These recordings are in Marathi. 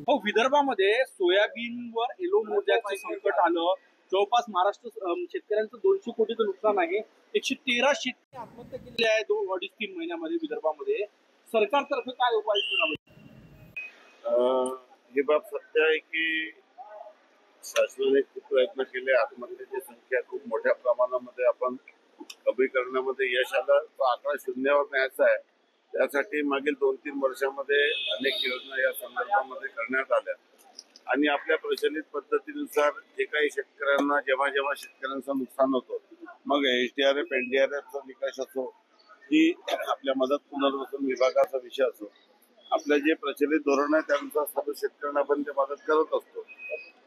हो, विदर्भामध्ये सोयाबीनवर येलो मोत्याचं संकट आलं. जवळपास महाराष्ट्र शेतकऱ्यांचं 200 कोटीचं नुकसान आहे. 113 शेतकरी आत्महत्या केलेल्या आहे 2-2.5-3 महिन्यामध्ये विदर्भामध्ये. सरकारतर्फे काय उपाययोजना राबवल्या? ही बाब सत्य आहे की शासनाने खूप प्रयत्न केले. आत्महत्येची संख्या खूप मोठ्या प्रमाणामध्ये आपण कमी करण्यामध्ये यश आलं. तो आकडा शून्यावर न्यायचा आहे. त्यासाठी मागील 2-3 वर्षामध्ये अनेक योजना या संदर्भामध्ये करण्यात आल्या आणि आपल्या प्रचलित पद्धतीनुसार जे काही शेतकऱ्यांना जेव्हा जेव्हा शेतकऱ्यांचं नुकसान होतं, मग HDRF NDRFचा निकष असो की आपल्या मदत पुनर्वसन विभागाचा विषय असो, आपलं जे प्रचलित धोरण आहे त्यानुसार सर्व शेतकऱ्यांना आपण ते मदत करत असतो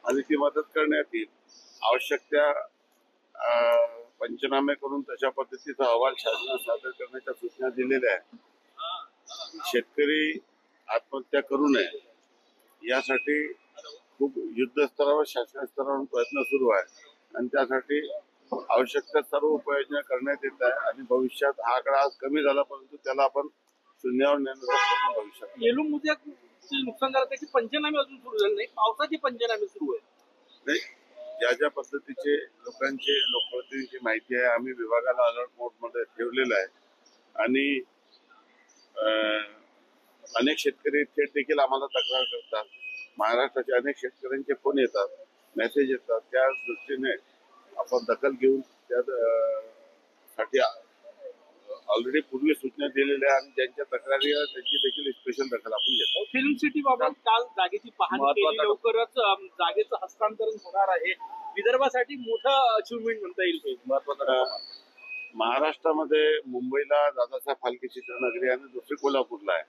आणि ती मदत करण्यात येईल. आवश्यक त्या पंचनामे करून तशा पद्धतीचा अहवाल शासनास सादर करण्याच्या सूचना दिलेल्या आहेत. शेतकरी आत्महत्या करू नये यासाठी खूप युद्ध स्तरावर शासन स्तरावर प्रयत्न सुरू आहे आणि त्यासाठी आवश्यक त्या सर्व उपाययोजना करण्यात येत आहे आणि भविष्यात हा आकडा आज कमी झाला, परंतु त्याला आपण शून्यावर नेण्याचा प्रयत्न भविष्यात. येलो मोत्याचे नुकसान झालं त्याचे पंचनामे अजून सुरू झाले नाही. पावसाचे पंचनामे सुरू आहेत. नाही, ज्या ज्या पद्धतीचे लोकप्रतिनिधींची माहिती आहे आम्ही विभागाला अलर्ट मोडमध्ये ठेवलेलं आहे आणि अनेक शेतकरी थेट देखील आम्हाला तक्रार करतात. महाराष्ट्राचे अनेक शेतकऱ्यांचे फोन येतात, मेसेज येतात. त्या दृष्टीने आपण दखल घेऊन त्या साठी ऑलरेडी पूर्वी सूचना दिलेल्या आणि ज्यांच्या तक्रारी आहेत त्यांची देखील स्पेशल दखल आपण घेतो. फिल्म सिटी बाबत काल जागेची पाहणी केली. लवकरच जागेचं हस्तांतरण होणार आहे. विदर्भासाठी मोठं अचिव्हमेंट म्हणता येईल. महत्वाचं महाराष्ट्रामध्ये मुंबईला दादासाहेब फाल्के चित्रनगरी आणि दुसरी कोल्हापूरला आहे.